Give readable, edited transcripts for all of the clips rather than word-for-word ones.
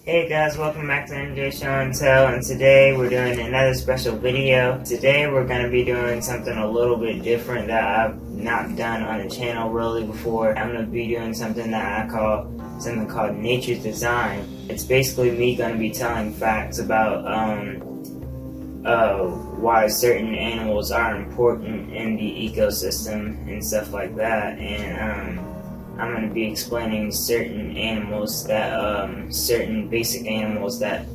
Hey guys, welcome back to MJ Show and Tell, and today we're doing another special video. Today we're going to be doing something a little bit different that I've not done on the channel really before. I'm going to be doing something that I call something called Nature's Design. It's basically me going to be telling facts about why certain animals are important in the ecosystem and stuff like that, and I'm going to be explaining certain animals that, certain basic animals that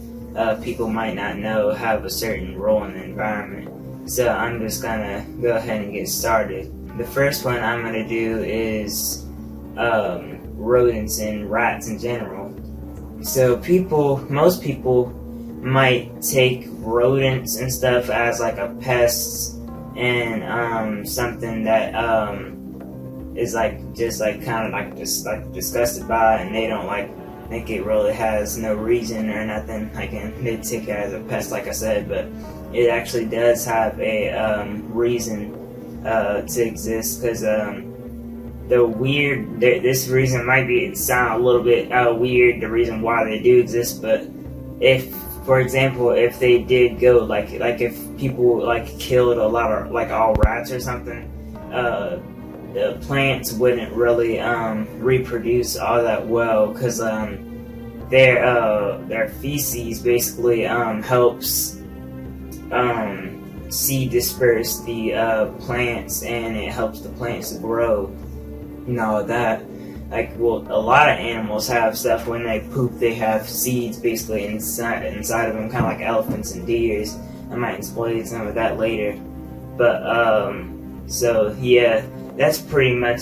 people might not know have a certain role in the environment. So I'm just going to go ahead and get started. The first one I'm going to do is rodents and rats in general. So most people might take rodents and stuff as like a pest and something that is just disgusted by it, and they don't think it really has no reason or nothing. They take it as a pest, like I said, but it actually does have a reason to exist, because this reason might sound a little bit weird, the reason why they do exist. But for example, if they did go if people killed a lot of all rats or something, the plants wouldn't really reproduce all that well, because their feces basically helps seed disperse the plants, and it helps the plants to grow and all of that. A lot of animals have stuff when they poop. They have seeds basically inside of them, kind of like elephants and deers. I might explain some of that later. But so yeah, that's pretty much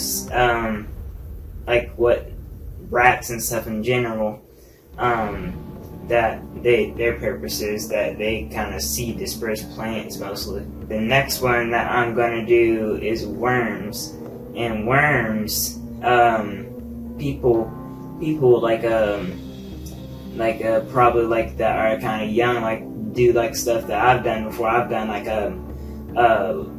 what rats and stuff in general, that their purpose is that they kind of seed disperse plants mostly. The next one that I'm gonna do is worms. And worms, people probably that are kind of young do stuff that I've done before. I've done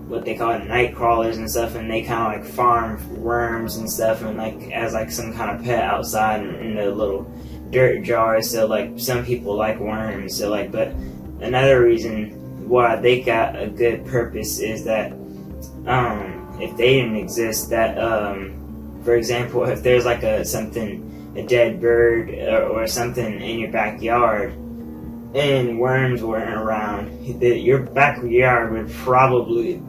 what they call night crawlers and stuff, and they kind of farm worms and stuff, and as some kind of pet outside in the little dirt jars. So some people like worms. So but another reason why they got a good purpose is that if they didn't exist, that for example, if there's a dead bird or something in your backyard, and worms weren't around, your backyard would probably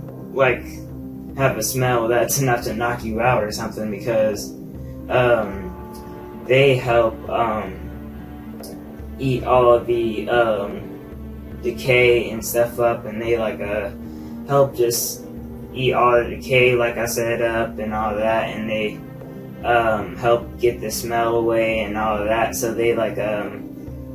have a smell that's enough to knock you out or something, because they help eat all of the decay and stuff up, and they help just eat all the decay, like I said, up and all that, and they help get the smell away and all of that. So they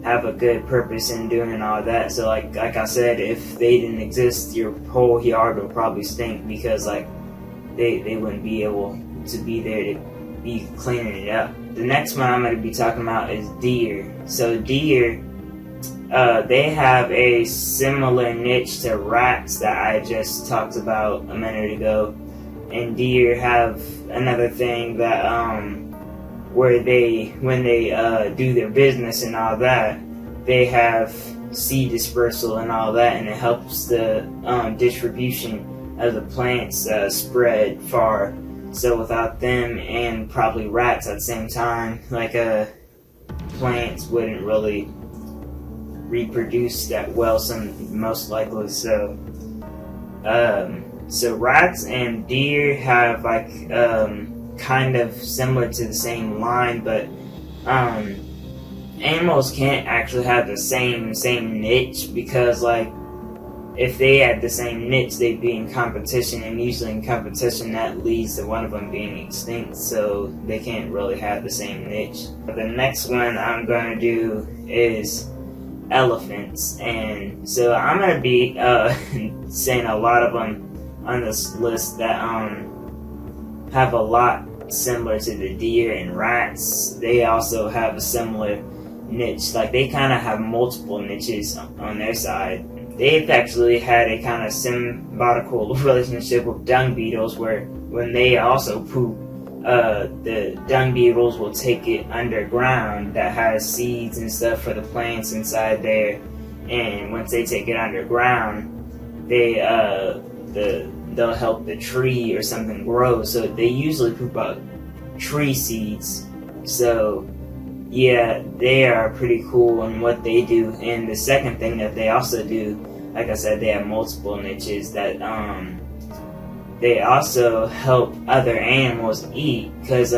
have a good purpose in doing all that. So like I said, if they didn't exist, your whole yard would probably stink, because they wouldn't be able to be there to be cleaning it up. The next one I'm going to be talking about is deer. So deer, they have a similar niche to rats that I just talked about a minute ago. And deer have another thing that when they do their business and all that, they have seed dispersal and all that, and it helps the distribution of the plants spread far. So without them, and probably rats at the same time, plants wouldn't really reproduce that well, most likely. So so rats and deer have kind of similar to the same line, but animals can't actually have the same niche, because if they had the same niche, they'd be in competition, and usually in competition that leads to one of them being extinct, so they can't really have the same niche. The next one I'm going to do is elephants, and so I'm going to be saying a lot of them on this list that have a lot similar to the deer and rats. They also have a similar niche. They kind of have multiple niches on their side. They've actually had a kind of symbiotical relationship with dung beetles, where when they also poop, the dung beetles will take it underground that has seeds and stuff for the plants inside there, and once they take it underground, they'll help the tree or something grow. So they usually poop out tree seeds. So yeah, they are pretty cool in what they do. And the second thing that they also do, like I said, they have multiple niches that they also help other animals eat, because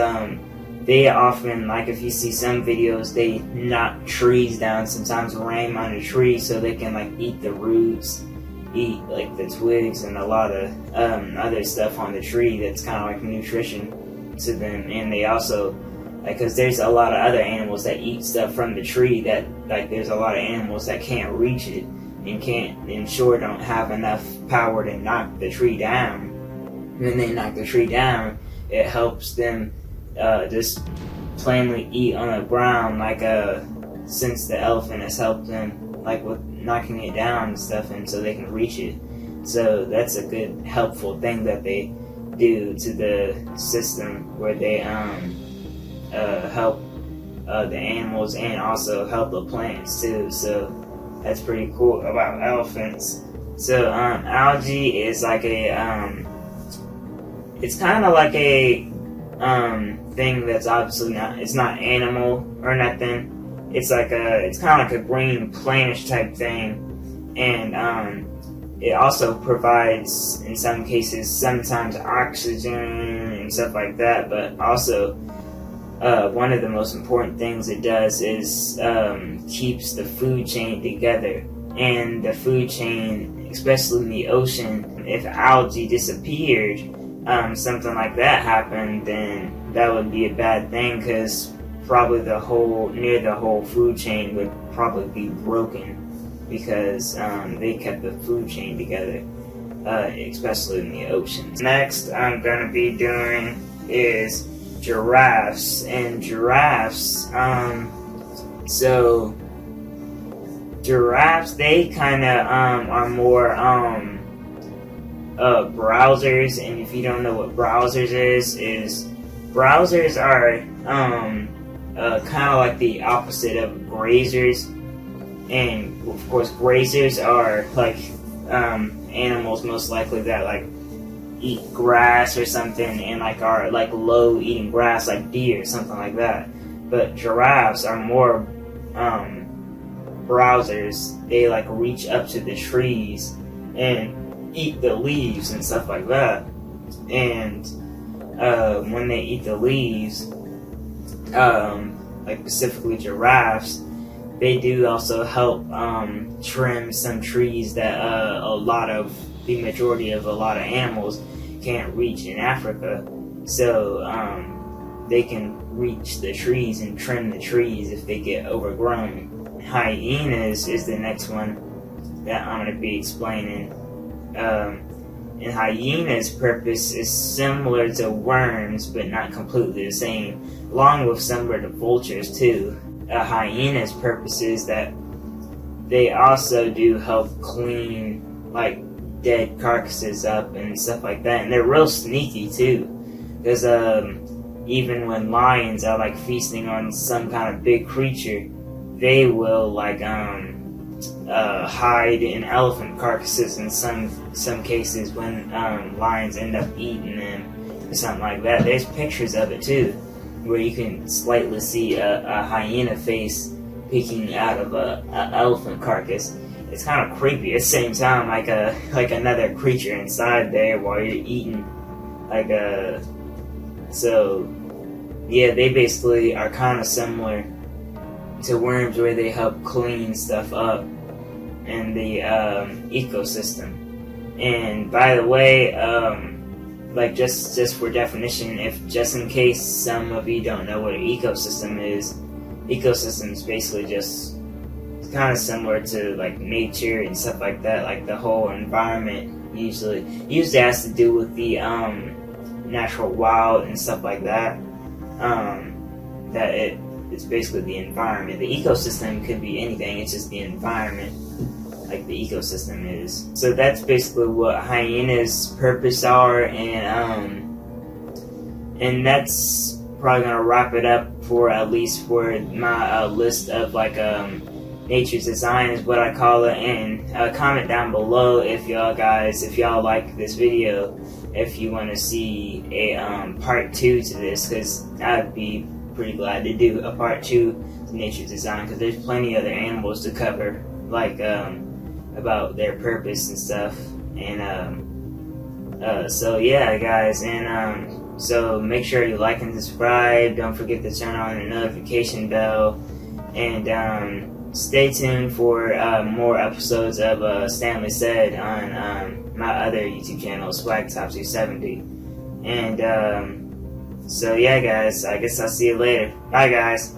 they often, like if you see some videos, they knock trees down, sometimes ram on a tree so they can like eat the roots, eat like the twigs and a lot of other stuff on the tree that's kind of like nutrition to them. And they also, like, because there's a lot of other animals that eat stuff from the tree that, like, there's a lot of animals that can't reach it and sure don't have enough power to knock the tree down. When they knock the tree down, it helps them just plainly eat on the ground, like since the elephant has helped them like with knocking it down and stuff, and so they can reach it. So that's a good helpful thing that they do to the system, where they help the animals and also help the plants too. So that's pretty cool about elephants. So algae is like a it's kind of like a thing that's obviously it's not animal or nothing. It's like it's kind of like a green plantish type thing, and it also provides, in some cases, sometimes oxygen and stuff like that. But also, one of the most important things it does is keeps the food chain together. And the food chain, especially in the ocean, if algae disappeared, something like that happened, then that would be a bad thing, because probably the whole food chain would probably be broken, because they kept the food chain together, especially in the oceans. Next I'm going to be doing is giraffes. And giraffes, so giraffes, they kind of are more browsers. And if you don't know what browsers is browsers are kind of like the opposite of grazers. And of course, grazers are like animals most likely that like eat grass or something, and like are like low eating grass, like deer, something like that. But giraffes are more browsers. They like reach up to the trees and eat the leaves and stuff like that. And when they eat the leaves, like specifically giraffes, they do also help trim some trees that the majority of a lot of animals can't reach in Africa. So they can reach the trees and trim the trees if they get overgrown. Hyenas is the next one that I'm going to be explaining. And hyenas' purpose is similar to worms, but not completely the same, along with similar to vultures too. Hyenas' purpose is that they also do help clean like dead carcasses up and stuff like that, and they're real sneaky too, because even when lions are like feasting on some kind of big creature, they will like hide in elephant carcasses in some cases when lions end up eating them or something like that. There's pictures of it too, where you can slightly see a hyena face peeking out of a elephant carcass. It's kind of creepy at the same time, like another creature inside there while you're eating. So yeah, they basically are kind of similar to worms, where they help clean stuff up in the ecosystem. And by the way, like just for definition, just in case some of you don't know what an ecosystem is basically just kind of similar to like nature and stuff like that, like the whole environment usually has to do with the natural wild and stuff like that. It's basically the environment. The ecosystem could be anything, it's just the environment, like the ecosystem is. So that's basically what hyenas' purpose are. And and that's probably gonna wrap it up for at least for my list of like nature's design is what I call it. And comment down below if y'all like this video, if you want to see a part 2 to this, because I'd be pretty glad to do a part 2 to nature's design, because there's plenty other animals to cover, like about their purpose and stuff. And so yeah guys, and so make sure you like and subscribe. Don't forget to turn on the notification bell, and stay tuned for more episodes of Stanley Said on my other YouTube channel, Swag Top 270. And so yeah guys, I guess I'll see you later. Bye guys.